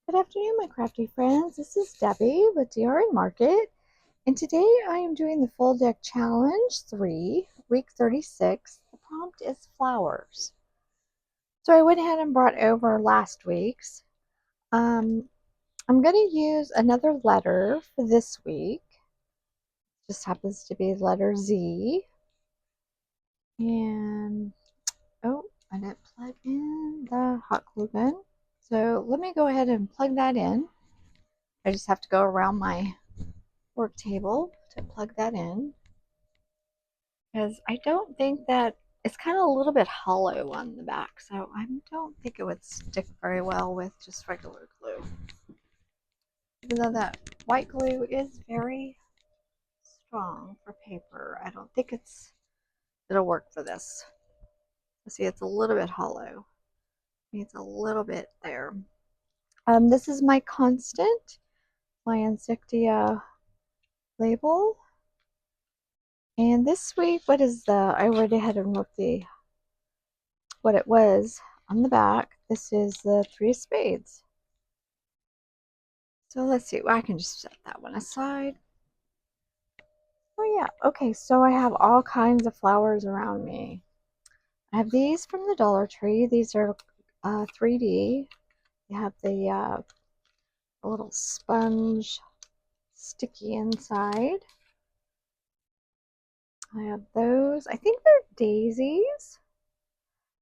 Good afternoon, my crafty friends. This is Debbie with DRN Market, and today I am doing the Full Deck Challenge 3, week 36. The prompt is flowers. So I went ahead and brought over last week's. I'm going to use another letter for this week. Just happens to be the letter Z. And, oh, I didn't plug in the hot glue gun. So let me go ahead and plug that in. I just have to go around my work table to plug that in, because I don't think that it's kind of a little bit hollow on the back, so I don't think it would stick very well with just regular glue. Even though that white glue is very strong for paper, I don't think it'll work for this. See, it's a little bit hollow. It's a little bit there. This is my constant, my Insecta label. And this week, what is I already had to look what it was on the back. This is the three of spades. So let's see. Well, I can just set that one aside. Oh yeah. Okay, so I have all kinds of flowers around me. I have these from the Dollar Tree. These are 3D. You have the little sponge sticky inside. I have those. I think they're daisies.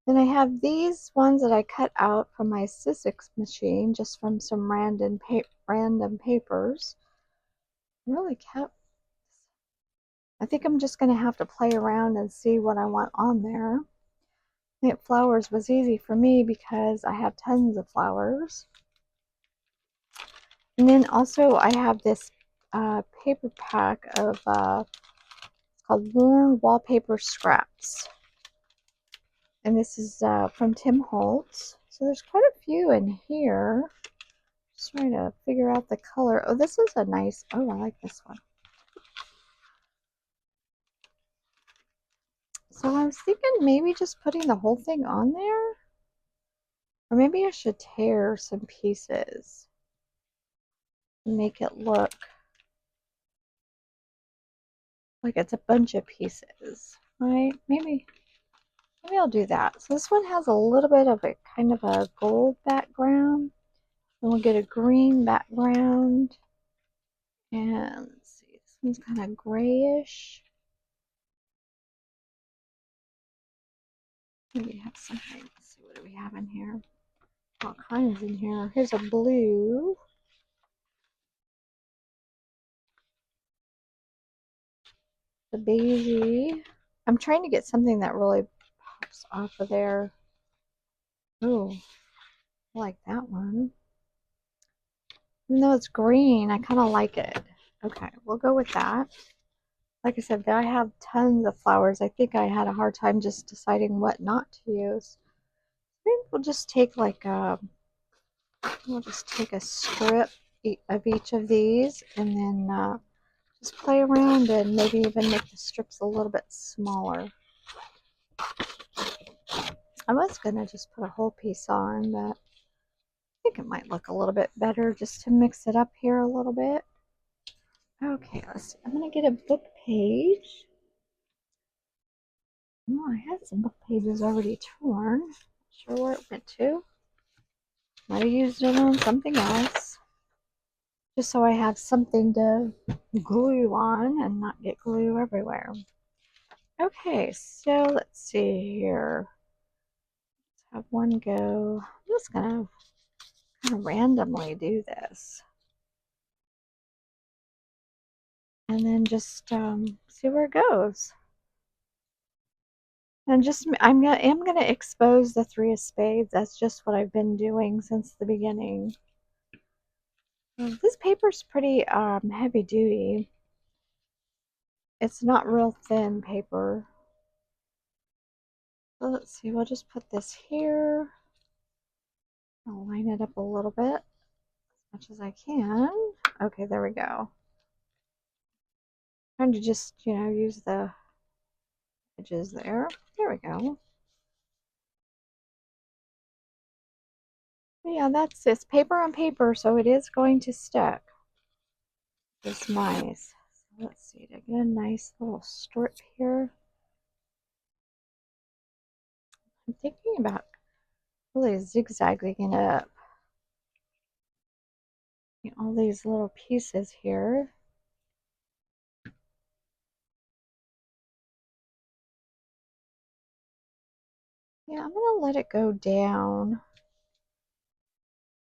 Then I have these ones that I cut out from my Sizzix machine, just from some random papers. Really kept. I think I'm just going to have to play around and see what I want on there. I think flowers was easy for me because I have tons of flowers. And then also I have this paper pack of it's called Wallpaper Scraps. And this is from Tim Holtz. So there's quite a few in here. Just trying to figure out the color. Oh, this is a nice, oh, I like this one. So I was thinking maybe just putting the whole thing on there. Or maybe I should tear some pieces and make it look like it's a bunch of pieces, right? Maybe I'll do that. So this one has a little bit of a kind of a gold background. Then we'll get a green background. And let's see, this one's kind of grayish. Maybe have something. Let's see, what do we have in here? All kinds in here. Here's a blue. The beigey. I'm trying to get something that really pops off of there. Oh, I like that one. Even though it's green, I kind of like it. Okay, we'll go with that. Like I said, I have tons of flowers. I think I had a hard time just deciding what not to use. Maybe we'll just take we'll just take a strip of each of these, and then just play around and maybe even make the strips a little bit smaller. I was gonna just put a whole piece on, but I think it might look a little bit better just to mix it up here a little bit. Okay, let's see. I'm gonna get a book page. Oh, I had some book pages already torn. Not sure where it went to. Might have used it on something else. Just so I have something to glue on and not get glue everywhere. Okay, so let's see here. Let's have one go. I'm just gonna kind of randomly do this. And then just see where it goes. And just am gonna expose the three of spades. That's just what I've been doing since the beginning. This paper's pretty heavy duty. It's not real thin paper. So let's see, we'll just put this here. I'll line it up a little bit as much as I can. Okay, there we go. Trying to just, use the edges there. There we go. Yeah, it's paper on paper, so it is going to stick. It's nice. So let's see, to get a nice little strip here. I'm thinking about really zigzagging it up. All these little pieces here. Yeah, I'm gonna let it go down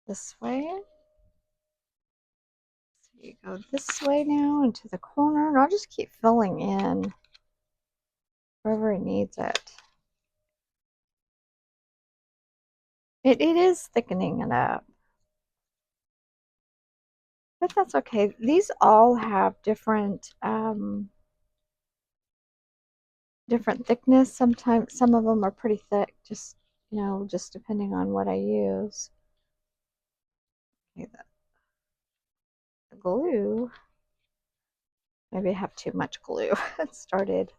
this way. So you go this way now into the corner, and I'll just keep filling in wherever it needs it. It is thickening it up, but that's okay. These all have different different thickness. Sometimes some of them are pretty thick, just just depending on what I use. Okay, the glue. Maybe I have too much glue. It started.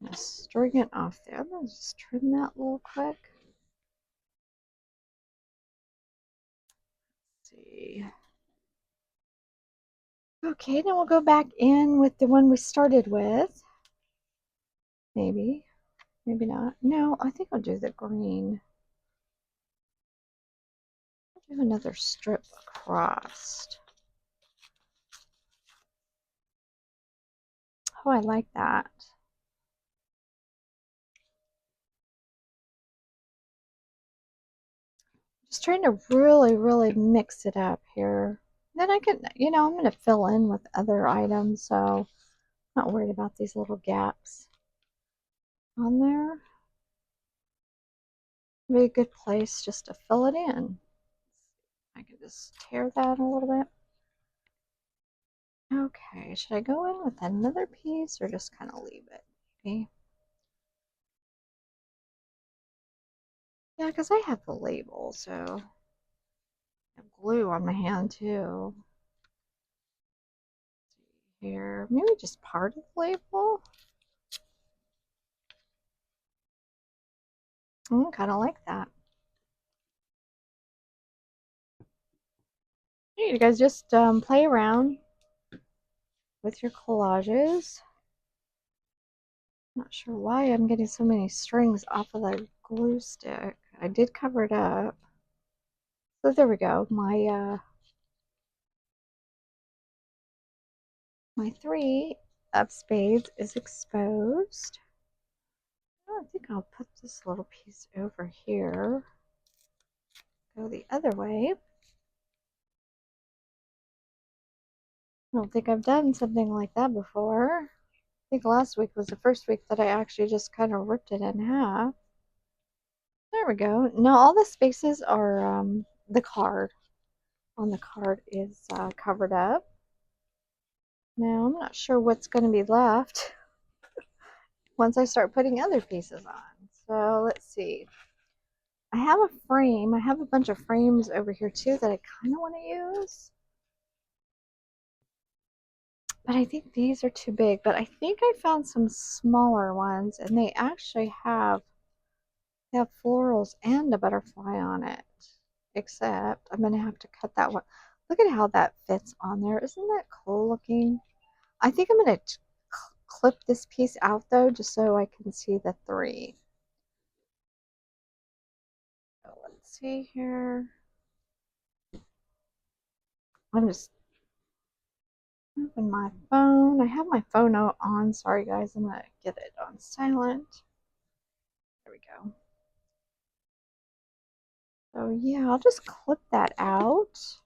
I'm gonna string it off there. I'm gonna just trim that real quick. Let's see. Okay, then we'll go back in with the one we started with. Maybe, maybe not. No, I think I'll do the green. I'll do another strip across. Oh, I like that. Just trying to really mix it up here. Then I can, I'm going to fill in with other items, so I'm not worried about these little gaps on there. Be a good place just to fill it in. I can just tear that a little bit. Okay, should I go in with another piece or just kind of leave it? Maybe. Yeah, because I have the label, so I have glue on my hand too. Here, maybe just part of the label. I kind of like that. You guys just play around with your collages. Not sure why I'm getting so many strings off of the glue stick. I did cover it up. So there we go. My three of spades is exposed. I think I'll put this little piece over here. Go the other way. I don't think I've done something like that before. I think last week was the first week that I actually just kind of ripped it in half. There we go. Now all the spaces are the card. On the card is covered up. Now I'm not sure what's going to be left once I start putting other pieces on. So let's see. I have a frame. I have a bunch of frames over here too that I kind of want to use. But I think these are too big. But I think I found some smaller ones and they actually have florals and a butterfly on it. Except I'm going to have to cut that one. Look at how that fits on there. Isn't that cool looking? I think I'm going to clip this piece out though, just so I can see the three. So let's see here. I'm just open my phone. I have my phone on. Sorry guys, I'm going to get it on silent. There we go. So yeah, I'll just clip that out.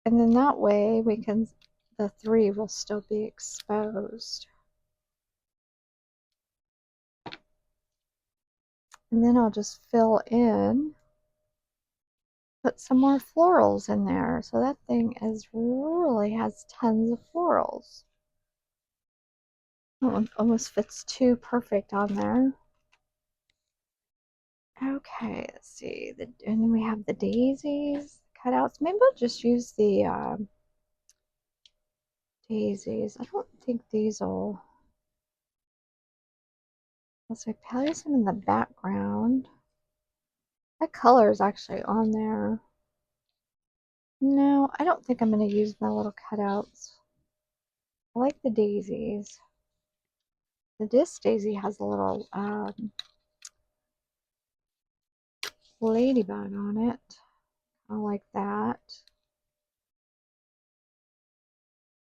And then that way the three will still be exposed. And then I'll just fill in, put some more florals in there. So that thing really has tons of florals. Oh, it almost fits too perfect on there. Okay, let's see. And then we have the daisies cutouts. Maybe I'll just use the daisies. I don't think these will. Let's like probably some in the background. That color is actually on there. No, I don't think I'm going to use my little cutouts. I like the daisies. This daisy has a little ladybug on it. I like that.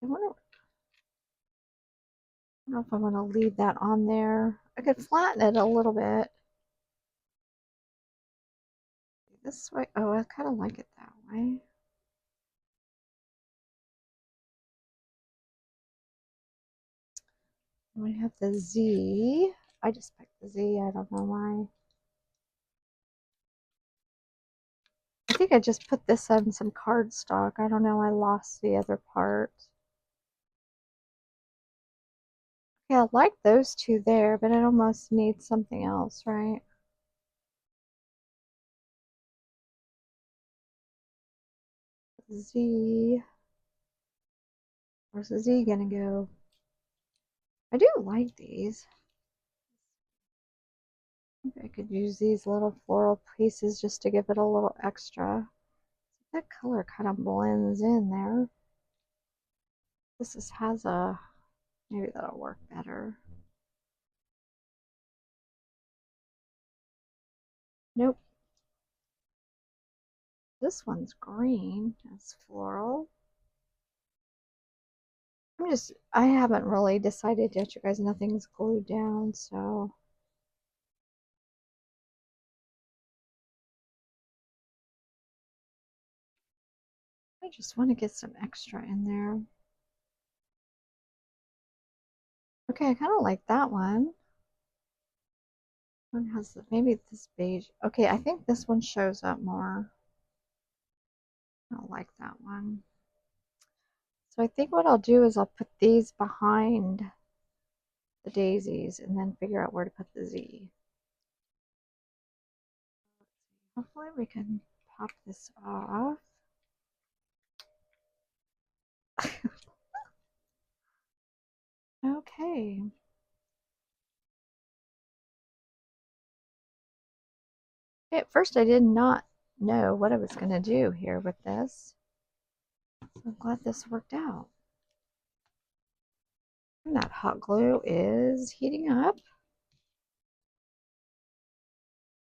I don't know if I want to leave that on there. I could flatten it a little bit. This way. Oh, I kind of like it that way. We have the Z. I just picked the Z. I don't know why. I think I just put this on some cardstock. I don't know. I lost the other part. Yeah, I like those two there, but it almost needs something else, right? Z. Where's the Z gonna go? I do like these. Maybe I could use these little floral pieces just to give it a little extra. That color kind of blends in there. Has a, maybe that'll work better. Nope. This one's green. It's floral. I haven't really decided yet, you guys. Nothing's glued down, so. I just want to get some extra in there. Okay, I kind of like that one. One has maybe this beige. Okay, I think this one shows up more. I don't like that one. So I think what I'll do is I'll put these behind the daisies and then figure out where to put the Z. Hopefully we can pop this off. Okay. At first I did not know what I was going to do here with this. So I'm glad this worked out. And that hot glue is heating up.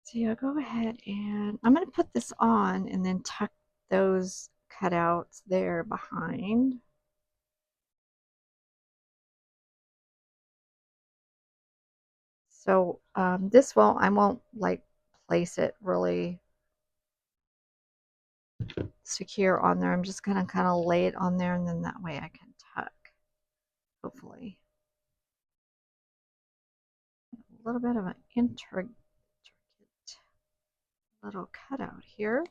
So yeah, go ahead and I'm going to put this on and then tuck those cutouts there behind. So this won't, I won't like place it really secure on there. I'm just going to kind of lay it on there and then that way I can tuck, hopefully. A little bit of an intricate little cutout here.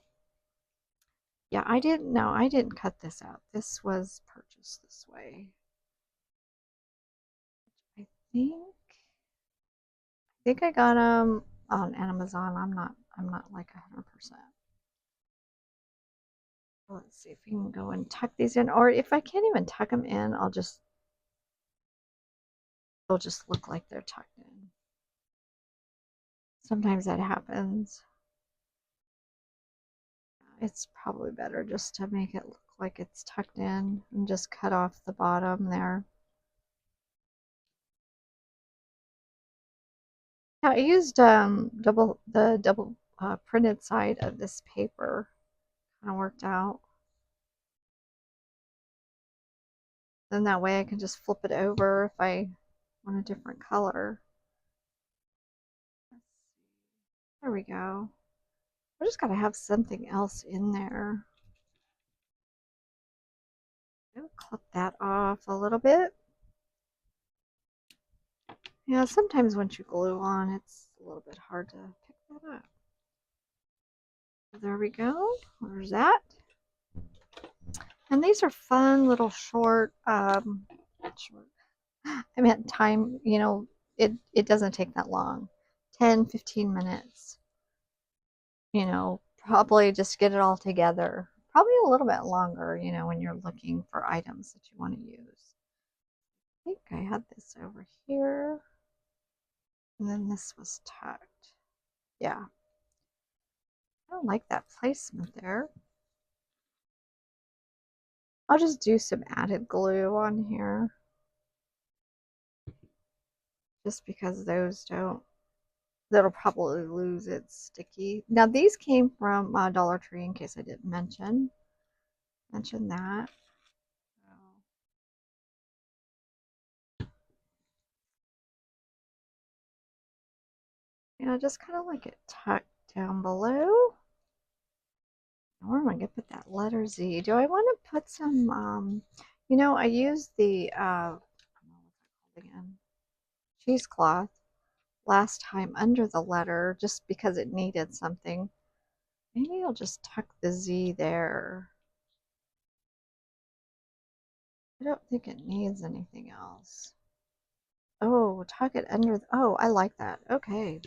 Yeah, I didn't cut this out. This was purchased this way. I think I got them on Amazon. I'm not like 100%. Let's see if we can go and tuck these in, or if I can't even tuck them in, they'll just look like they're tucked in. Sometimes that happens. It's probably better just to make it look like it's tucked in and just cut off the bottom there. Yeah, I used double printed side of this paper. Kind of worked out. Then that way I can just flip it over if I want a different color. There we go. I just gotta have something else in there. I'll clip that off a little bit. Yeah, sometimes once you glue on, it's a little bit hard to pick that up. There we go. There's that. And these are fun little short, short. I meant time, you know, it doesn't take that long. 10, 15 minutes. You know, probably just get it all together. Probably a little bit longer, you know, when you're looking for items that you want to use. I think I had this over here. And then this was tucked. Yeah. I don't like that placement there. I'll just do some added glue on here. Just because those don't, that'll probably lose its sticky. Now these came from Dollar Tree in case I didn't mention that. I just kind of like it tucked down below. Where am I going to put that letter Z? Do I want to put some, I used the, again, cheesecloth last time under the letter just because it needed something. Maybe I'll just tuck the Z there. I don't think it needs anything else. Oh, tuck it under, oh, I like that. Okay.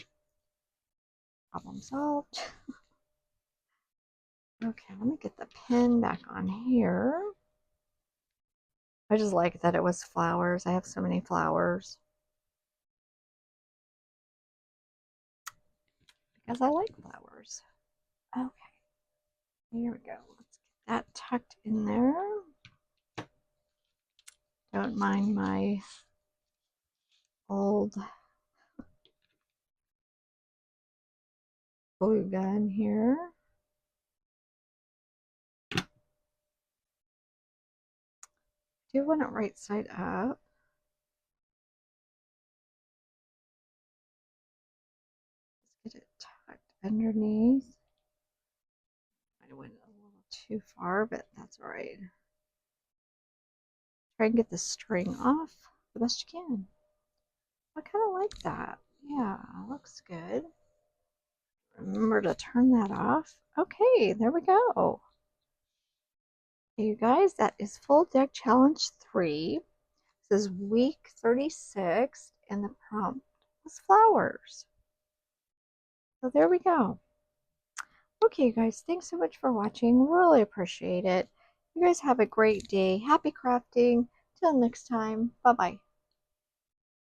Problem solved. Okay, let me get the pen back on here. I just like that it was flowers. I have so many flowers. Because I like flowers. Okay, here we go. Let's get that tucked in there. Don't mind my old glue gun here. I do want it right side up. Let's get it tucked underneath. I went a little too far, but that's all right. Try and get the string off the best you can. I kind of like that. Yeah, looks good. Remember to turn that off. Okay, there we go. Okay, you guys, that is Full Deck Challenge 3. This is week 36, and the prompt was flowers. So there we go. Okay, you guys, thanks so much for watching. Really appreciate it. You guys have a great day. Happy crafting. Till next time. Bye-bye.